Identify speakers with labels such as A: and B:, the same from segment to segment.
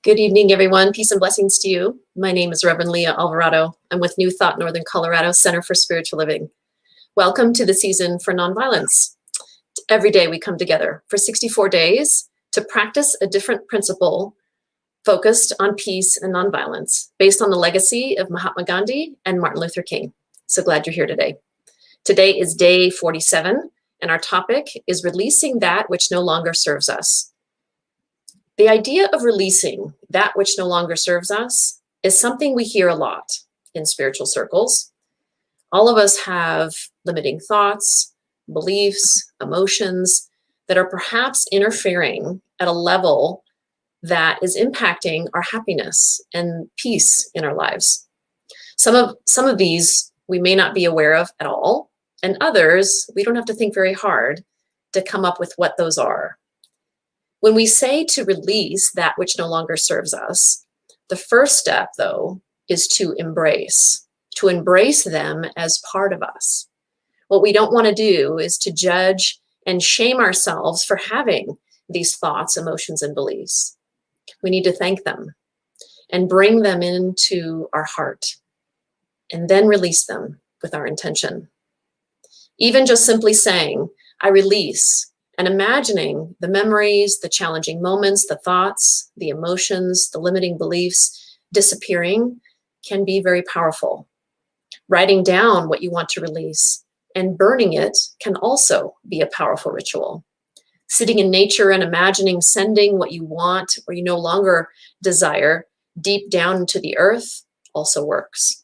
A: Good evening, everyone. Peace and blessings to you. My name is Reverend Leah Alvarado. I'm with New Thought Northern Colorado Center for Spiritual Living. Welcome to the season for nonviolence. Every day we come together for 64 days to practice a different principle focused on peace and nonviolence based on the legacy of Mahatma Gandhi and Martin Luther King. So glad you're here today. Today is day 47, and our topic is releasing that which no longer serves us. The idea of releasing that which no longer serves us is something we hear a lot in spiritual circles. All of us have limiting thoughts, beliefs, emotions that are perhaps interfering at a level that is impacting our happiness and peace in our lives. Some of these we may not be aware of at all, and others we don't have to think very hard to come up with what those are. When we say to release that which no longer serves us, the first step, though, is to embrace them as part of us. What we don't want to do is to judge and shame ourselves for having these thoughts, emotions, and beliefs. We need to thank them and bring them into our heart and then release them with our intention. Even just simply saying, I release, and imagining the memories, the challenging moments, the thoughts, the emotions, the limiting beliefs disappearing can be very powerful. Writing down what you want to release and burning it can also be a powerful ritual. Sitting in nature and imagining sending what you want or you no longer desire deep down into the earth also works.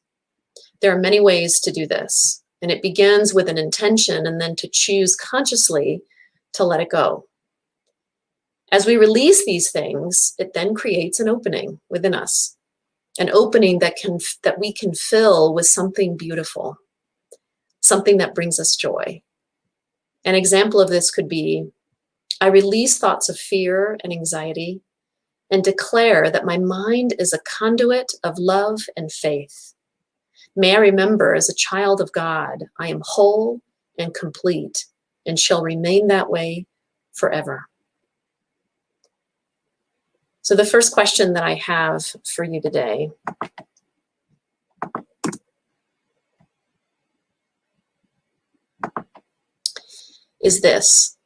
A: There are many ways to do this, and it begins with an intention and then to choose consciously to let it go. As we release these things, it then creates an opening within us, an opening that we can fill with something beautiful, something that brings us joy. An example of this could be, I release thoughts of fear and anxiety and declare that my mind is a conduit of love and faith. May I remember as a child of God, I am whole and complete and shall remain that way forever. So the first question that I have for you today is this: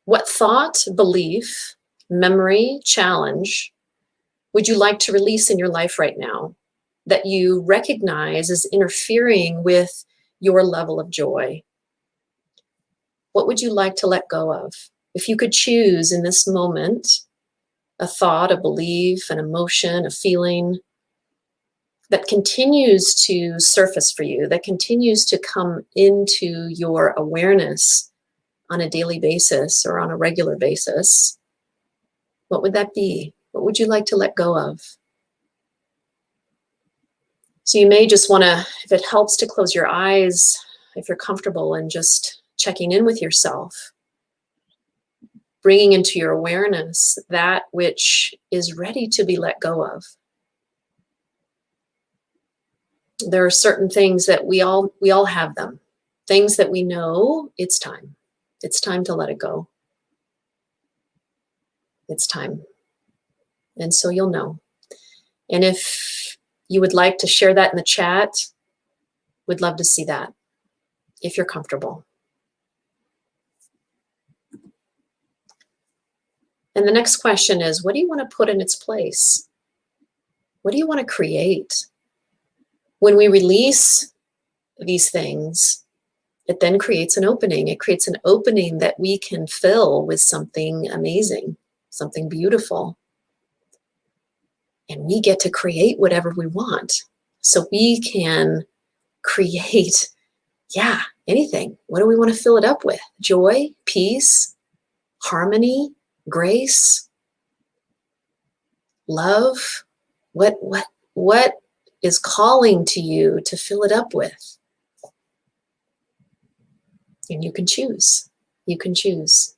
A: what thought, belief, memory, challenge would you like to release in your life right now that you recognize as interfering with your level of joy? What would you like to let go of? If you could choose in this moment a thought, a belief, an emotion, a feeling that continues to surface for you, that continues to come into your awareness on a daily basis or on a regular basis, what would that be? What would you like to let go of? So you may just want to, if it helps, to close your eyes if you're comfortable and just checking in with yourself, bringing into your awareness that which is ready to be let go of. There are certain things that we all have them, things that we know it's time to let it go. It's time. And so you'll know. And if you would like to share that in the chat, we'd love to see that if you're comfortable. And the next question is, what do you want to put in its place? What do you want to create? When we release these things, it then creates an opening. It creates an opening that we can fill with something amazing, something beautiful. And we get to create whatever we want. So we can create, anything. What do we want to fill it up with? Joy, peace, harmony, grace, love. What is calling to you to fill it up with? And you can choose. You can choose.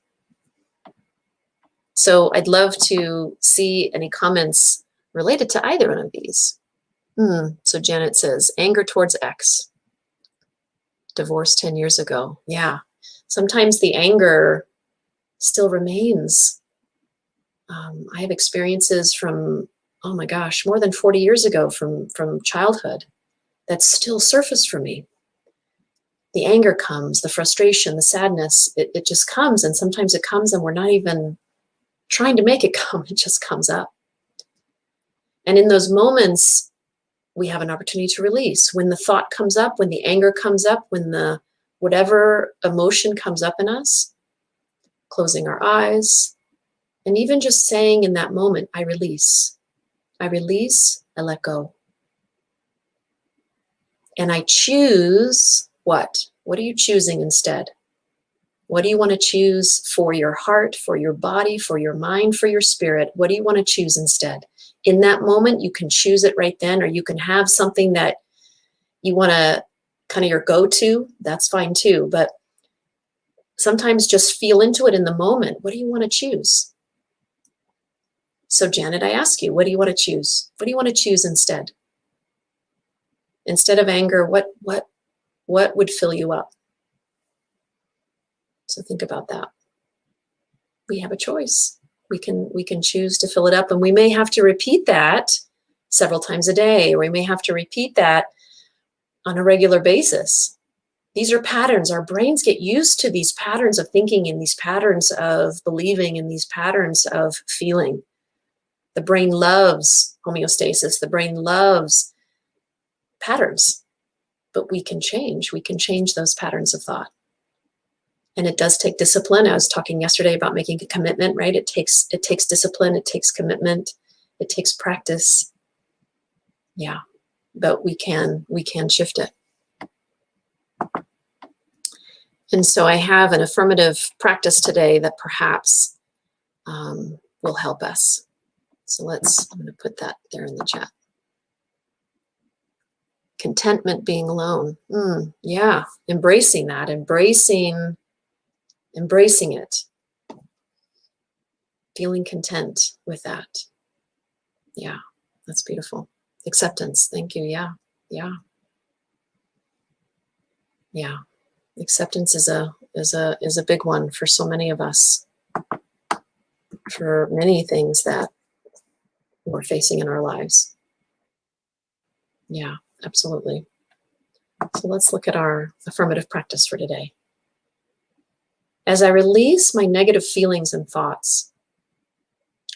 A: So I'd love to see any comments related to either one of these. So Janet says, anger towards ex. Divorced 10 years ago. Yeah. Sometimes the anger still remains. I have experiences from oh my gosh, more than 40 years ago from childhood that's still surfaced for me. The anger comes, the frustration, the sadness, it just comes. And sometimes it comes and we're not even trying to make it come. It just comes up. And in those moments, we have an opportunity to release. When the thought comes up, when the anger comes up, when the whatever emotion comes up in us, closing our eyes, and even just saying in that moment, I release. I release, I let go. And I choose what? What are you choosing instead? What do you want to choose for your heart, for your body, for your mind, for your spirit? What do you want to choose instead? In that moment, you can choose it right then, or you can have something that you want to kind of your go-to. That's fine too. But sometimes just feel into it in the moment. What do you want to choose? So Janet, I ask you, what do you want to choose? What do you want to choose instead? Instead of anger, what would fill you up? So think about that. We have a choice. We can choose to fill it up, and we may have to repeat that several times a day, or we may have to repeat that on a regular basis. These are patterns. Our brains get used to these patterns of thinking and these patterns of believing and these patterns of feeling. The brain loves homeostasis. The brain loves patterns, but we can change. We can change those patterns of thought. And it does take discipline. I was talking yesterday about making a commitment, right? It takes discipline, it takes commitment, it takes practice. Yeah, but we can shift it. And so I have an affirmative practice today that perhaps will help us. So I'm going to put that there in the chat. Contentment being alone. Yeah, embracing that, embracing it. Feeling content with that. Yeah, that's beautiful. Acceptance. Thank you. Yeah. Acceptance is a big one for so many of us, for many things that we're facing in our lives. Yeah, absolutely. So let's look at our affirmative practice for today. As I release my negative feelings and thoughts,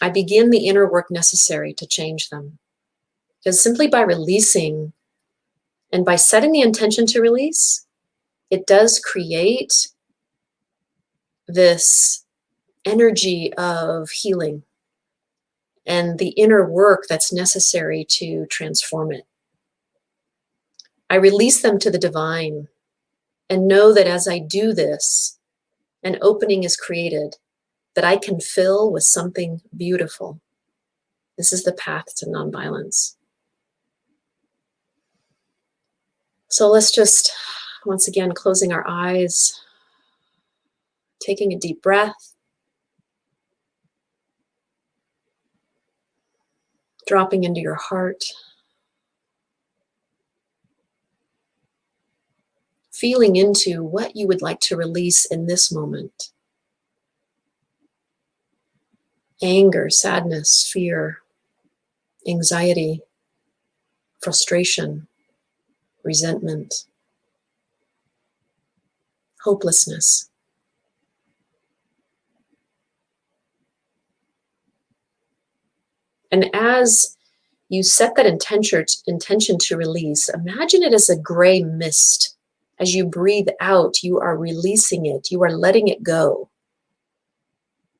A: I begin the inner work necessary to change them. Because simply by releasing and by setting the intention to release, it does create this energy of healing and the inner work that's necessary to transform it. I release them to the divine and know that as I do this, an opening is created that I can fill with something beautiful. This is the path to nonviolence. So let's just, once again, closing our eyes, taking a deep breath, dropping into your heart, feeling into what you would like to release in this moment. Anger, sadness, fear, anxiety, frustration, resentment, hopelessness. And as you set that intention to release, imagine it as a gray mist. As you breathe out, you are releasing it. You are letting it go.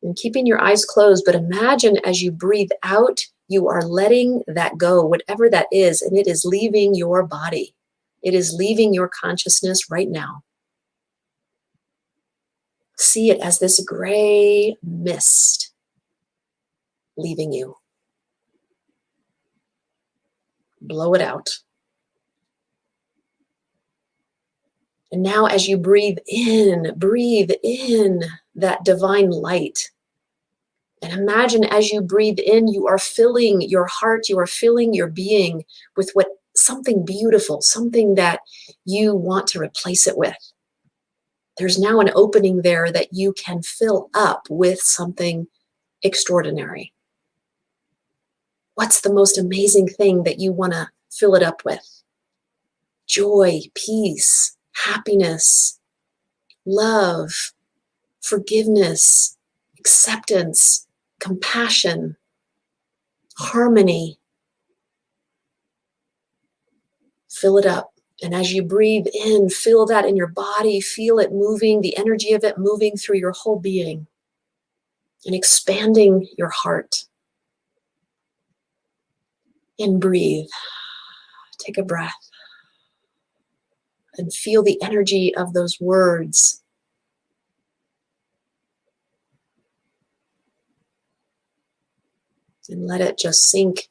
A: And keeping your eyes closed, but imagine as you breathe out, you are letting that go, whatever that is, and it is leaving your body. It is leaving your consciousness right now. See it as this gray mist leaving you. Blow it out. And now as you breathe in that divine light. And imagine as you breathe in, you are filling your heart, you are filling your being with something beautiful, something that you want to replace it with. There's now an opening there that you can fill up with something extraordinary. What's the most amazing thing that you want to fill it up with? Joy, peace, happiness, love, forgiveness, acceptance, compassion, harmony. Fill it up. And as you breathe in, feel that in your body, feel it moving, the energy of it moving through your whole being and expanding your heart. And breathe. Take a breath and feel the energy of those words. And let it just sink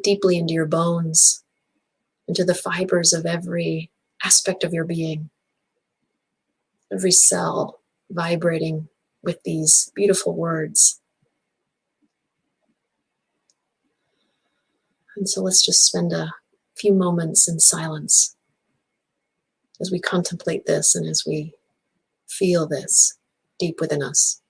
A: deeply into your bones, into the fibers of every aspect of your being, every cell vibrating with these beautiful words. And so let's just spend a few moments in silence as we contemplate this and as we feel this deep within us.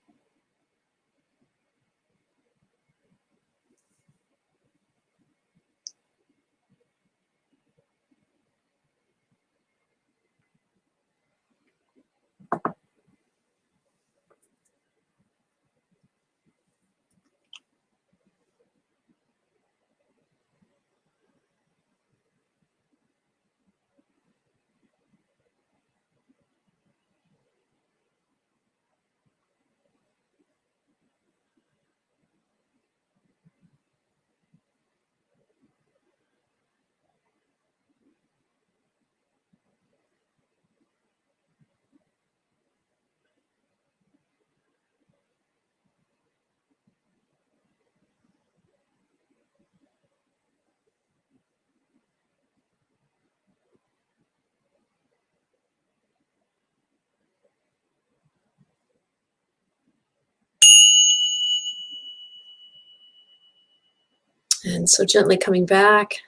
A: And so gently coming back,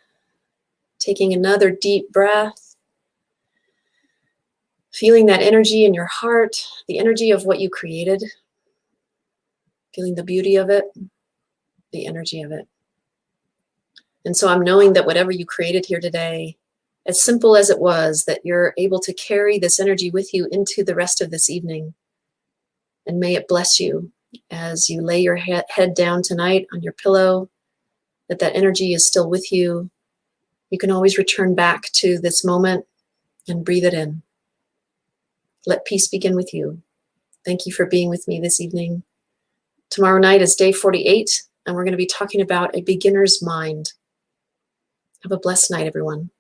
A: taking another deep breath, feeling that energy in your heart, the energy of what you created, feeling the beauty of it, the energy of it. And so I'm knowing that whatever you created here today, as simple as it was, that you're able to carry this energy with you into the rest of this evening. And may it bless you as you lay your head down tonight on your pillow, that energy is still with you. You can always return back to this moment and breathe it in. Let peace begin with you. Thank you for being with me this evening. Tomorrow night is day 48, and we're going to be talking about a beginner's mind. Have a blessed night, everyone.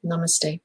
A: Namaste.